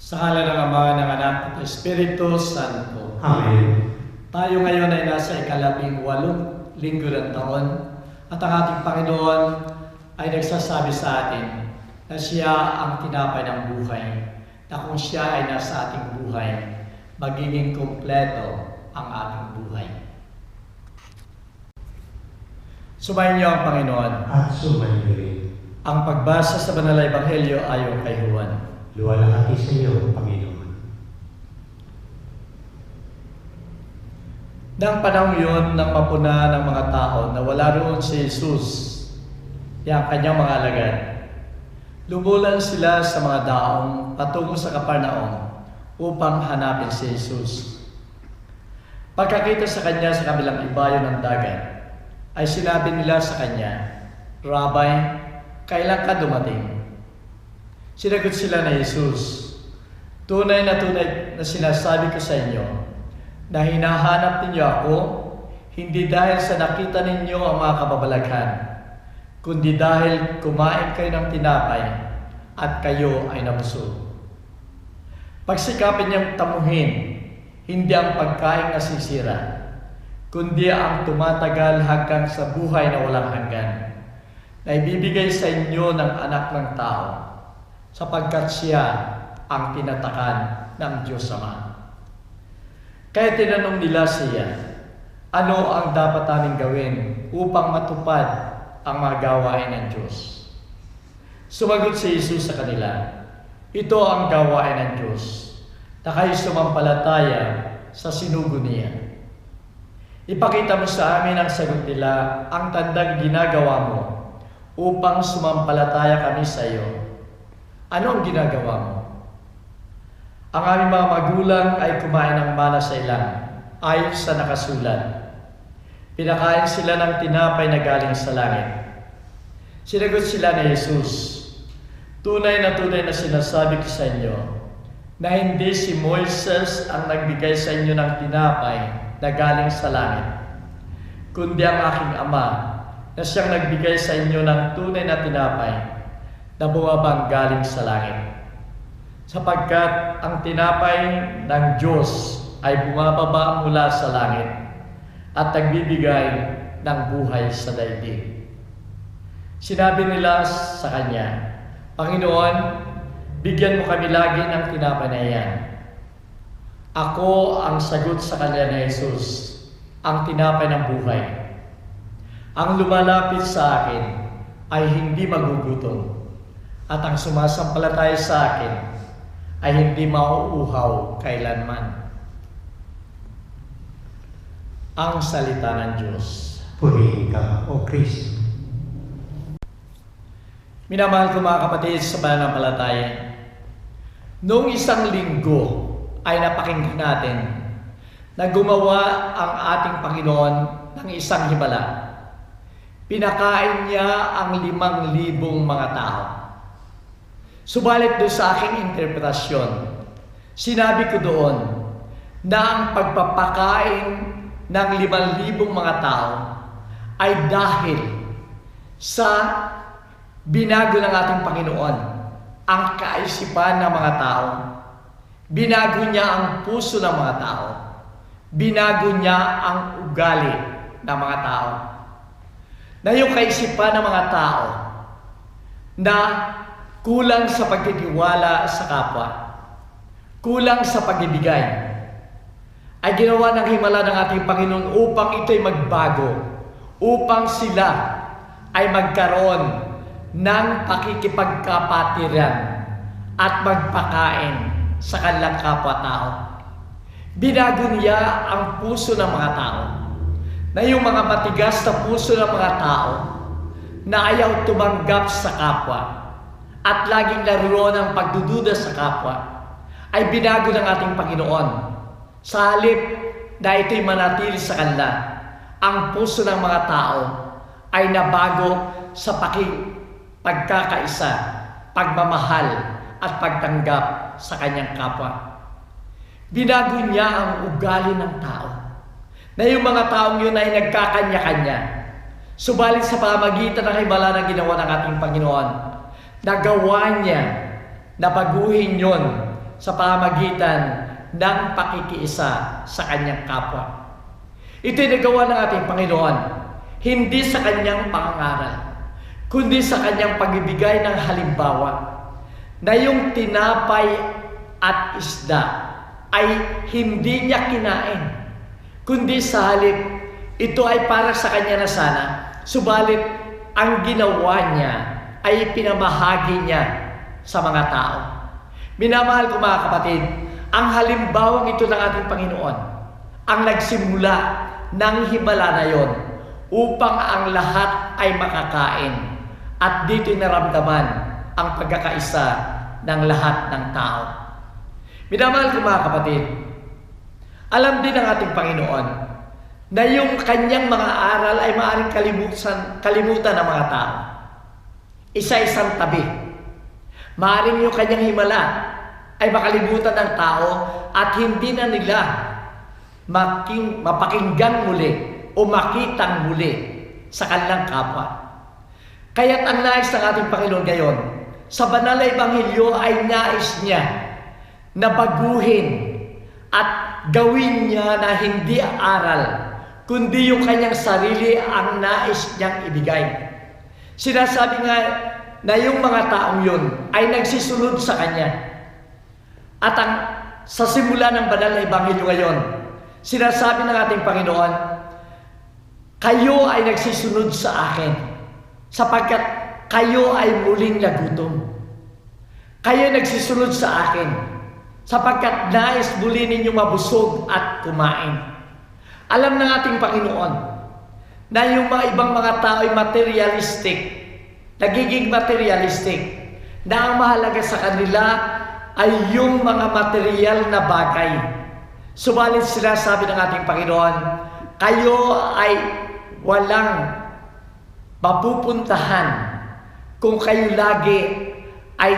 Sa ngalan ng Ama, ng Anak, at Espiritu Santo. Amen. Tayo ngayon ay nasa ika-18 linggo ng taon at ang ating Panginoon ay nagsasabi sa atin na siya ang tinapay ng buhay, na kung siya ay nasa ating buhay, magiging kumpleto ang ating buhay. Sumayin niyo ang Panginoon. At sumayin rin. Ang pagbasa sa Banal na Ebanghelyo ayon kay Juan. Luwalhati sa iyo, Panginoon. Nang panahon yun, nang mapuna ng mga tao na wala roon si Jesus, yung kanyang mga alagad, lumulan sila sa mga daong patungo sa Kapernaum upang hanapin si Jesus. Pagkakita sa kanya sa kabilang ibayo ng dagat, ay sinabi nila sa kanya, "Rabbi, kailan ka dumating?" Sinagot sila na Jesus, tunay na sinasabi ko sa inyo, na hinahanap ninyo ako, hindi dahil sa nakita ninyo ang mga kababalaghan, kundi dahil kumain kayo ng tinapay at kayo ay nabusog. Pagsikapin niyang tamuhin, hindi ang pagkain nasisira, kundi ang tumatagal hanggang sa buhay na walang hanggan, na ibibigay sa inyo ng Anak ng Tao, sapagkat siya ang tinatakan ng Diyos Ama. Kaya tinanong nila siya, ano ang dapat namin gawin upang matupad ang mga gawain ng Diyos? Sumagot si Jesus sa kanila, ito ang gawain ng Diyos, na kayo sumampalataya sa sinugo niya. Ipakita mo sa amin ang sagot nila, ang tandang ginagawa mo upang sumampalataya kami sa iyo. Ano ang ginagawa mo? Ang aming mga magulang ay kumain ng mana sa ilang, ayon sa nakasulat. Pinakain sila ng tinapay na galing sa langit. Sinagot sila ni Jesus, tunay na sinasabi ko sa inyo, na hindi si Moises ang nagbigay sa inyo ng tinapay na galing sa langit, kundi ang aking Ama na siyang nagbigay sa inyo ng tunay na tinapay na bumabang galing sa langit. Sapagkat ang tinapay ng Diyos ay bumababa mula sa langit at nagbibigay ng buhay sa daigdig. Sinabi nila sa kanya, Panginoon, bigyan mo kami lagi ng tinapay na iyan. Ako ang sagot sa kanila ni Jesus, ang tinapay ng buhay. Ang lumalapit sa akin ay hindi magugutom, at ang sumasampalataya sa akin ay hindi mauuhaw kailanman. Ang salita ng Diyos. Purihin ka, O Kristo. Minamahal ko mga kapatid sa pananampalataya, noong isang linggo ay napakinggan natin na gumawa ang ating Panginoon ng isang himala. Pinakain niya ang 5,000 mga tao. Subalit doon sa aking interpretasyon, sinabi ko doon na ang pagpapakain ng 5,000 mga tao ay dahil sa binago ng ating Panginoon ang kaisipan ng mga tao. Binago niya ang puso ng mga tao. Binago niya ang ugali ng mga tao. Na yung kaisipan ng mga tao na kulang sa pagtitiwala sa kapwa, kulang sa pag-ibigay, ay ginawa ng himala ng ating Panginoon upang ito'y magbago, upang sila ay magkaroon ng pakikipagkapatiran at magpakain sa kanilang kapwa-tao. Binago niya ang puso ng mga tao, na yung mga matigas na puso ng mga tao na ayaw tumanggap sa kapwa at laging naroon ang pagdududa sa kapwa, ay binago ng ating Panginoon Sa halip na ito'y manatili sa kanila, ang puso ng mga tao ay nabago sa pagkakaisa, pagmamahal at pagtanggap sa kanyang kapwa. Binago niya ang ugali ng tao, na yung mga taong yun ay nagkakanya-kanya. Subalit sa pamagitan ng himala na ginawa ng ating Panginoon, nagawa niya na baguhin yon sa pamagitan ng pakikiisa sa kanyang kapwa. Ito'y nagawa ng ating Panginoon, hindi sa kanyang pangangaral, kundi sa kanyang pagbibigay ng halimbawa na yung tinapay at isda ay hindi niya kinain, kundi sa halip, ito ay para sa kanya na sana, subalit ang ginawa niya ay pinamahagi niya sa mga tao. Minamahal ko mga kapatid, ang halimbawang ito ng ating Panginoon, ang nagsimula ng himala na yon upang ang lahat ay makakain at dito'y naramdaman ang pagkakaisa ng lahat ng tao. Minamahal ko mga kapatid, alam din ng ating Panginoon na yung kanyang mga aral ay maaaring kalimutan ng mga tao. Isa-isang tabi. Maaaring yung kanyang himala ay makalimutan ng tao at hindi na nila mapakinggan muli o makitang muli sa kanilang kapwa. Kaya't ang nais ng ating Panginoon ngayon, sa banal na ebanghelyo ay nais niya na baguhin at gawin niya na hindi aral, kundi yung kanyang sarili ang nais niyang ibigay. Sinasabi nga na yung mga taong yun ay nagsisunod sa kanya. At sa simula ng banal na ebanghelyo ngayon, sinasabi ng ating Panginoon, kayo ay nagsisunod sa akin sapagkat kayo ay muling nagutom. Kayo ay nagsisunod sa akin sapagkat nais muli ninyo mabusog at kumain. Alam ng ating Panginoon na yung mga ibang mga tao ay materialistic, nagiging materialistic, na ang mahalaga sa kanila ay yung mga material na bagay. Subalit sila, sabi ng ating Panginoon, kayo ay walang mapupuntahan kung kayo lagi ay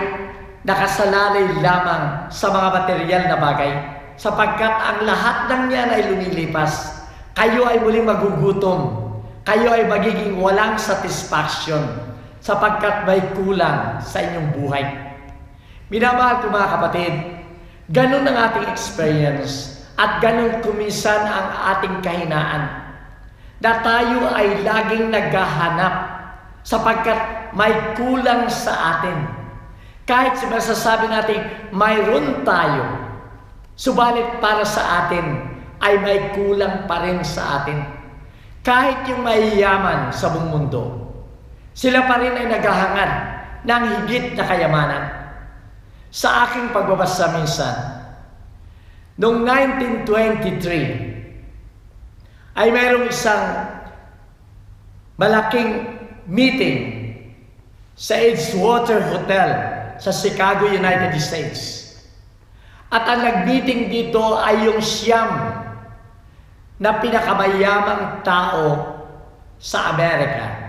nakasalalay lamang sa mga material na bagay, sapagkat ang lahat ng yan ay lumilipas. Kayo ay muling magugutom. Kayo ay magiging walang satisfaction sapagkat may kulang sa inyong buhay. Minamahal ko mga kapatid, ganun ang ating experience at ganun kuminsan ang ating kahinaan, na tayo ay laging naghahanap sapagkat may kulang sa atin. Kahit masasabi natin mayroon tayo, subalit para sa atin ay may kulang pa rin sa atin. Kahit yung mayayaman sa buong mundo, sila pa rin ay naghahangad ng higit na kayamanan. Sa aking pagbabasa minsan, noong 1923, ay mayroong isang malaking meeting sa Edgewater Hotel sa Chicago, United States. At ang nag-meeting dito ay yung siyam na pinakamayamang tao sa Amerika.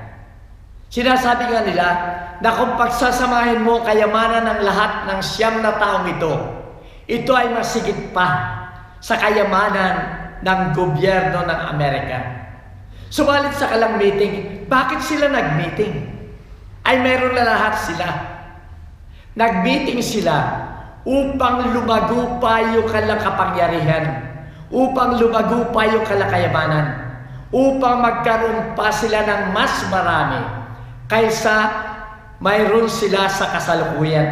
Sinasabi nga nila na kung pagsasamahin mo kayamanan ng lahat ng siyam na taong ito ay masigit pa sa kayamanan ng gobyerno ng Amerika. Subalit sa kalang meeting, bakit sila nag-meeting? Ay meron na lahat sila. Nag-meeting sila upang lumago pa yung kanilang kapangyarihan, upang lumago pa yung kanilang kayamanan, upang magkaroon pa sila ng mas marami kaysa mayroon sila sa kasalukuyan.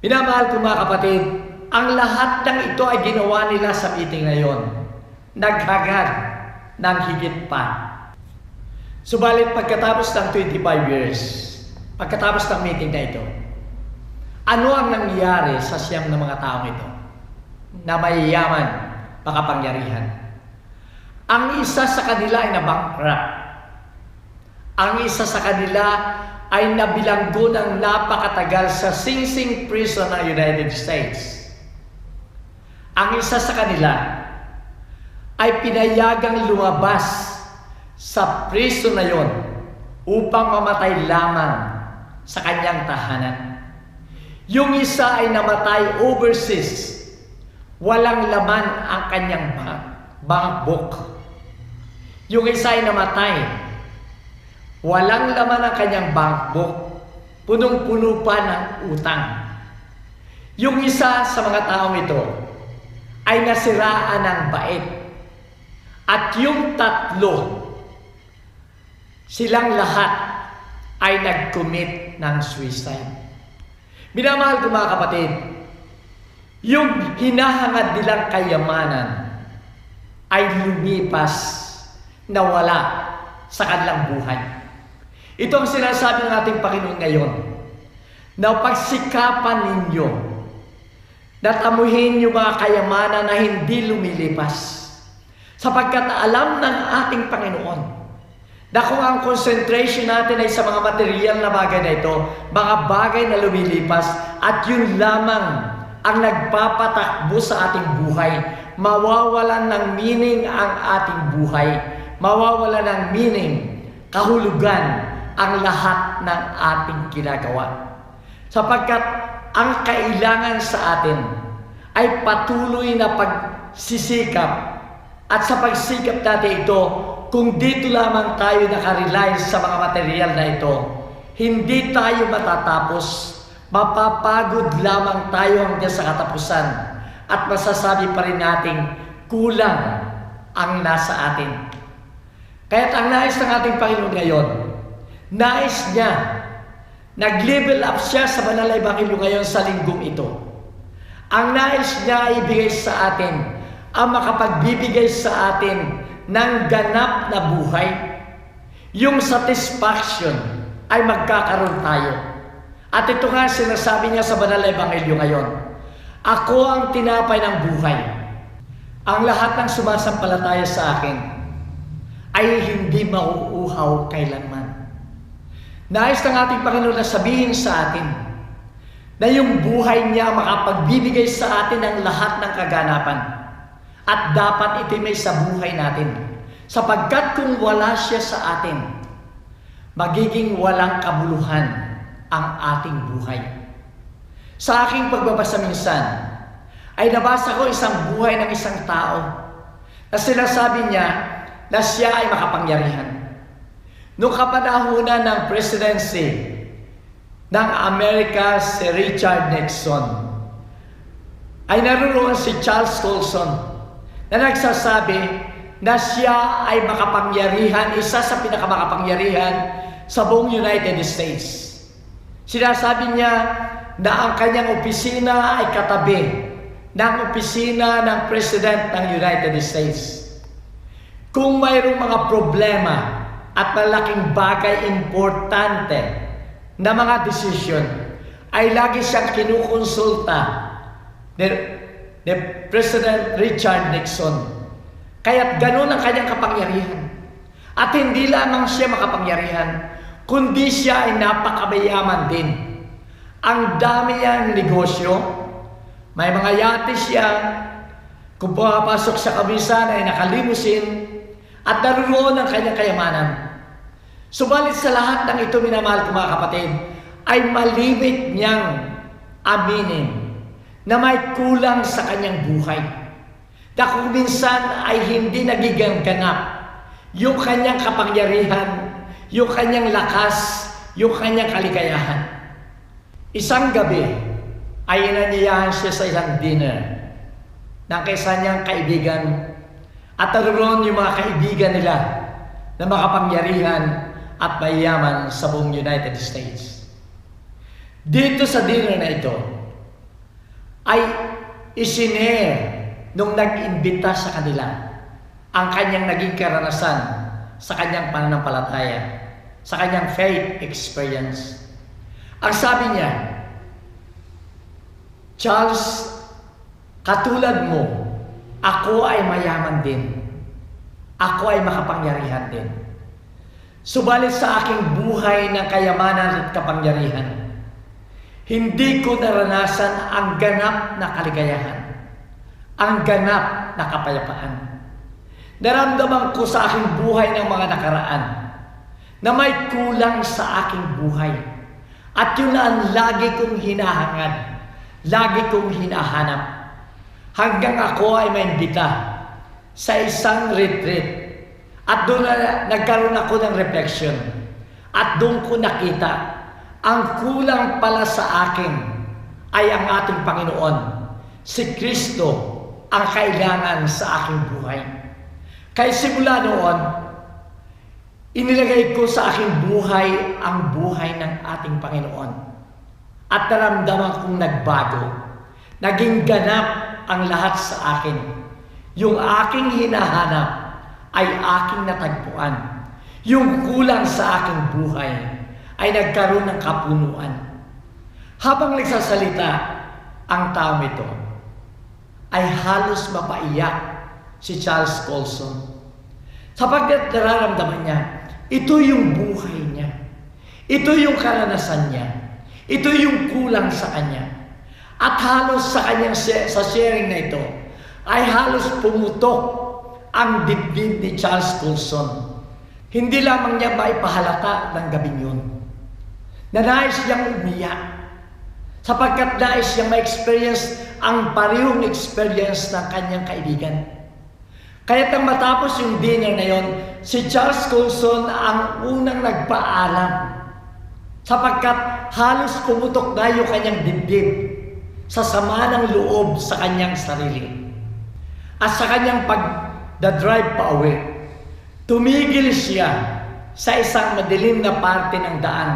Minamahal ko mga kapatid, ang lahat ng ito ay ginawa nila sa meeting na yon. Naghagad ng higit pa. Subalit pagkatapos ng 25 years, pagkatapos ng meeting na ito, ano ang nangyari sa siyam na mga taong ito na mayayaman, makapangyarihan? Ang isa sa kanila ay nabankrupt. Ang isa sa kanila ay nabilanggo ng napakatagal sa Sing Sing prison ng United States. Ang isa sa kanila ay pinayagang lumabas sa prison na yon upang mamatay lamang sa kanyang tahanan. Yung isa ay namatay overseas. Walang laman ang kanyang bank book. Yung isa ay namatay. Walang laman ang kanyang bank book. Punong-puno pa ng utang. Yung isa sa mga taong ito ay nasiraan ng bait. At yung tatlo, silang lahat ay nag-commit ng suicide. Minamahal ko mga kapatid, yung hinahangad nilang kayamanan ay lumipas, nawala sa kanilang buhay. Ito ang sinasabi ng ating Panginoon ngayon, na pagsikapan ninyo, natamuhin yung mga kayamanan na hindi lumilipas. Sapagkat alam ng ating Panginoon na kung ang concentration natin ay sa mga material na bagay na ito, mga bagay na lumilipas, at yun lamang ang nagpapatakbo sa ating buhay, mawawalan ng meaning ang ating buhay, mawawalan ng meaning, kahulugan ang lahat ng ating ginagawa. Sapagkat ang kailangan sa atin ay patuloy na pagsisikap, at sa pagsikap natin ito, kung dito lamang tayo nakarely sa mga material na ito, hindi tayo matatapos, mapapagod lamang tayo hanggang sa katapusan, at masasabi pa rin nating kulang ang nasa atin. Kaya't ang nais ng ating Panginoon ngayon, nais niya, nag-level up siya sa banal na ebanghelyo ngayon sa linggong ito. Ang nais niya ay ibigay sa atin, ang makapagbibigay sa atin ng ganap na buhay. Yung satisfaction ay magkakaroon tayo. At ito nga sinasabi niya sa banal na ebanghelyo ngayon, ako ang tinapay ng buhay. Ang lahat ng sumasampalataya sa akin ay hindi mauuhaw kailanman. Nais ng ating Panginoon na sabihin sa atin na yung buhay niya makapagbibigay sa atin ng lahat ng kaganapan. At dapat ito may sa buhay natin. Sapagkat kung wala siya sa atin, magiging walang kabuluhan ang ating buhay. Sa aking pagbabasa minsan, ay nabasa ko isang buhay ng isang tao na sinasabi niya na siya ay makapangyarihan. Noong kapanahunan ng presidency ng Amerika si Richard Nixon, ay naroon si Charles Colson na nagsasabi na siya ay makapangyarihan, isa sa pinakamakapangyarihan sa buong United States. Sinasabi niya na ang kanyang opisina ay katabi ng opisina ng President ng United States. Kung mayroong mga problema at malaking bagay importante na mga desisyon, ay lagi siyang kinukonsulta ni President Richard Nixon. Kaya't ganun ang kanyang kapangyarihan. At hindi lamang siya makapangyarihan, kundi siya ay napakabayaman din. Ang dami niyang negosyo, may mga yate siya, kung pumapasok sa kabisan ay nakalimusin, at naroon ang kanyang kayamanan. Subalit sa lahat ng ito, minamahal ko mga kapatid, ay malimit niyang aminin na may kulang sa kanyang buhay. Na kung minsan ay hindi nagiging ganap yung kanyang kapangyarihan, yung kanyang lakas, yung kanyang kaligayahan. Isang gabi ay inanyayahan siya sa isang dinner ng isa niyang kaibigan, at naroon yung mga kaibigan nila na makapangyarihan at mayaman sa buong United States. Dito sa dinner na ito, ay isinare nung nag-imbita sa kanila ang kanyang naging karanasan sa kanyang pananampalataya, sa kanyang faith experience. Ang sabi niya, Charles, katulad mo, ako ay mayaman din. Ako ay makapangyarihan din. Subalit sa aking buhay ng kayamanan at kapangyarihan, hindi ko naranasan ang ganap na kaligayahan. ang ganap na kapayapaan. Naramdaman ko sa aking buhay ng mga nakaraan na may kulang sa aking buhay. At yun na ang lagi kong hinahangad, lagi kong hinahanap. Hanggang ako ay maimbita sa isang retreat. At doon na nagkaroon ako ng reflection. At doon ko nakita, ang kulang pala sa akin ay ang ating Panginoon. Si Kristo ang kailangan sa aking buhay. Kaya simula noon, inilagay ko sa aking buhay ang buhay ng ating Panginoon. At naramdaman kong nagbago. Naging ganap ang lahat sa akin. Yung aking hinahanap ay aking natagpuan. Yung kulang sa aking buhay ay nagkaroon ng kapunuan. Habang nagsasalita ang taong ito, ay halos mapaiyak si Charles Colson. Sapagkat nararamdaman niya, ito yung buhay niya. Ito yung karanasan niya. Ito yung kulang sa kanya. At halos sa kanyang sa sharing na ito, ay halos pumutok ang dibdib ni Charles Colson. Hindi lamang niya maipahalata ng gabing yun, na nais niyang umiyak, sapagkat nais niyang ma-experience ang parehong experience ng kanyang kaibigan. Kaya nang matapos yung dinner na yon, si Charles Colson ang unang nagpaalam, sapagkat halos pumutok na yung kanyang dibdib sa sama ng loob sa kanyang sarili. At sa kanyang pag-drive pa uwi, tumigil siya sa isang madilim na parte ng daan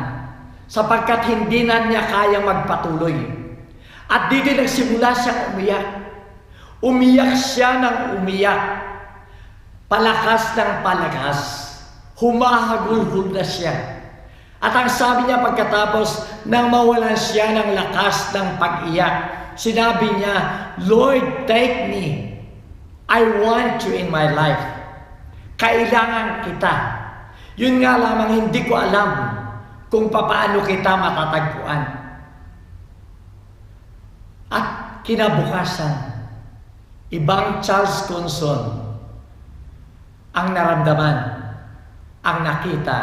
sapagkat hindi na niya kayang magpatuloy. At dito nagsimula siyang umiyak. Umiyak siya ng umiyak. Palakas ng palakas. Humahagulhul na siya. At ang sabi niya pagkatapos nang mawalan siya ng lakas ng pag-iyak, sinabi niya, "Lord, take me. I want you in my life. Kailangan kita." Yun nga lamang hindi ko alam kung papaano kita matatagpuan. At kinabukasan, ibang Charles Colson ang naramdaman, ang nakita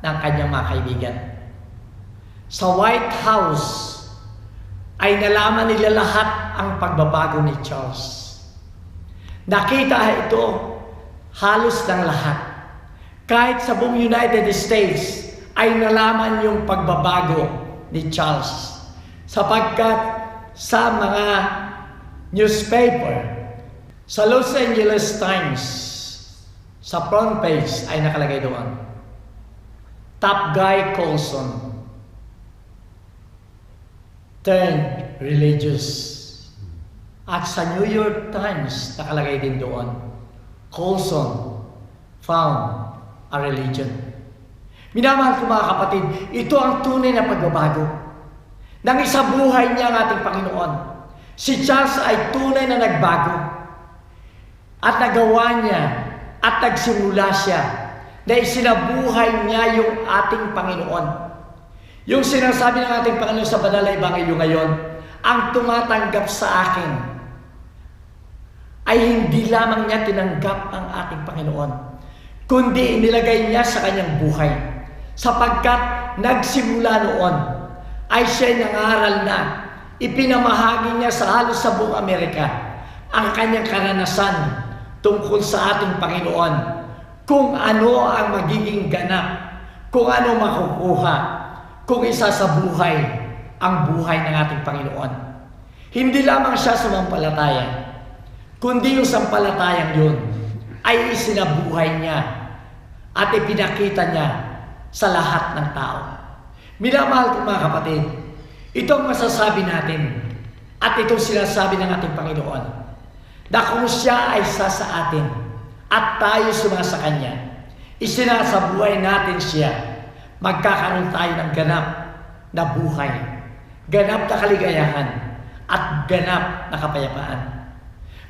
ng kanyang mga kaibigan. Sa White House ay nalaman nila lahat ang pagbabago ni Charles. Nakita ito halos ng lahat. Kahit sa buong United States ay nalaman yung pagbabago ni Charles. Sapagkat sa mga newspaper, sa Los Angeles Times, sa front page ay nakalagay doon, "Top guy Colson turned religious." At sa New York Times, nakalagay din doon, "Colson found a religion." Minamahal ko mga kapatid, ito ang tunay na pagbabago. Nang isa buhay niya ang ating Panginoon. Si Charles ay tunay na nagbago. At nagawa niya at nagsimula siya na isinabuhay niya yung ating Panginoon. Yung sinasabi ng ating Panginoon sa Banal na Ebanghelyo ngayon, ang tumatanggap sa akin ay hindi lamang niya tinanggap ang ating Panginoon, kundi inilagay niya sa kanyang buhay. Sapagkat nagsimula noon ay siya nangaral na, ipinamahagi niya sa halos sa buong Amerika ang kanyang karanasan tungkol sa ating Panginoon, kung ano ang magiging ganap, kung ano makukuha, kung isa sa buhay ang buhay ng ating Panginoon. Hindi lamang siya sumampalataya, kundi yung sampalatayang yun ay isinabuhay niya at ipinakita niya sa lahat ng tao. Minamahal ko mga kapatid, itong masasabi natin at itong sinasabi ng ating Panginoon na kung siya ay isa sa atin at tayo sumasa Kanya, isinasabuhay natin siya, magkakaroon tayo ng ganap na buhay, ganap na kaligayahan at ganap na kapayapaan.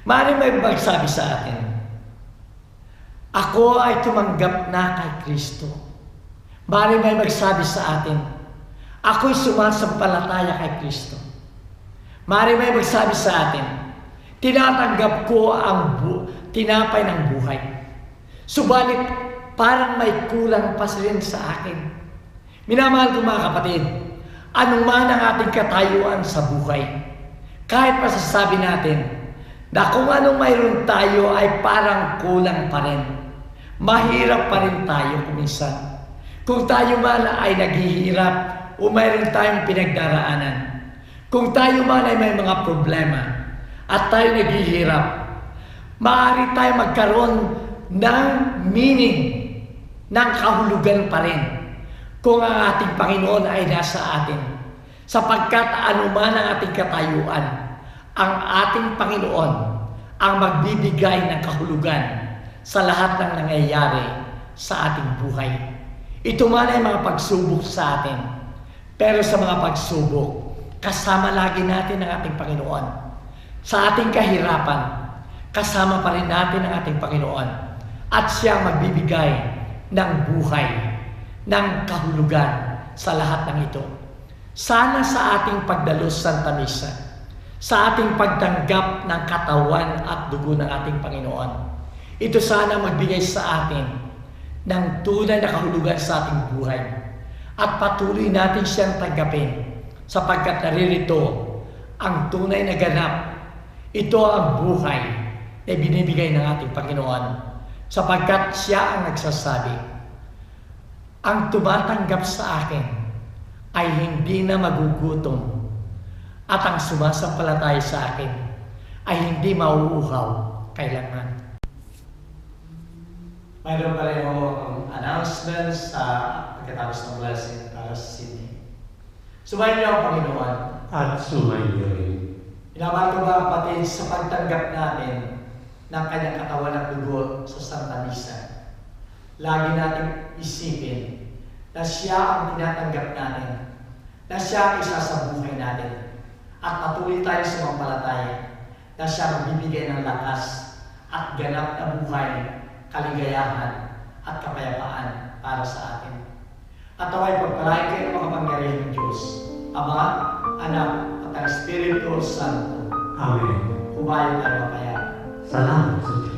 Maaaring may magsabi sa atin, "Ako ay tumanggap na kay Kristo." Maaaring may magsabi sa atin, "Ako'y sumasampalataya kay Kristo." Maaaring may magsabi sa atin, Tinatanggap ko ang tinapay ng buhay. Subalit, parang may kulang pa rin sa akin. Minamahal ko mga kapatid, anuman ang ating katayuan sa buhay, kahit masasabi natin na kung anong mayroon tayo ay parang kulang pa rin. Mahirap pa rin tayo kuminsan. Kung tayo man ay naghihirap o mayroon tayong pinagdaraanan, kung tayo man ay may mga problema at tayo naghihirap, maaari tayo magkaroon ng meaning, ng kahulugan pa rin kung ang ating Panginoon ay nasa atin. Sapagkat anuman ang ating katayuan, ang ating Panginoon ang magbibigay ng kahulugan sa lahat ng nangyayari sa ating buhay. Ito man ay mga pagsubok sa atin, pero sa mga pagsubok, kasama lagi natin ang ating Panginoon. Sa ating kahirapan, kasama pa rin natin ang ating Panginoon. At siya magbibigay ng buhay, ng kahulugan sa lahat ng ito. Sana sa ating pagdalos Santa Misa, sa ating pagtanggap ng katawan at dugo ng ating Panginoon, ito sana magbigay sa atin ng tunay na kahulugan sa ating buhay. At patuloy natin siyang tanggapin sapagkat naririto ang tunay na ganap. Ito ang buhay na binibigay ng ating Panginoon sapagkat siya ang nagsasabi, ang tumatanggap sa akin ay hindi na magugutom at ang sumasampalataya sa akin ay hindi mauuhaw kailanman. Mayroon pa rin akong announcements sa pagkatapos ng blessing para sa Sydney. Sumayin niyo ang Panginoon. At sumayin niyo rin. Minamahal ko ba kapatid sa pagtanggap natin ng kanyang katawan at dugo sa Santa Misa. Lagi natin isipin na siya ang tinatanggap natin, na siya ang isa sa buhay natin, at patuloy tayo sa sumampalataya na siya magbibigay ng lakas at ganap na buhay, kaligayahan at kapayapaan para sa atin. At away pagpalain kayo ng makapangyarihan ng Diyos, Ama, Anak, at ang Espiritu Santo. Amen. Humayo tayo mapayapa. Salamat sa Diyos.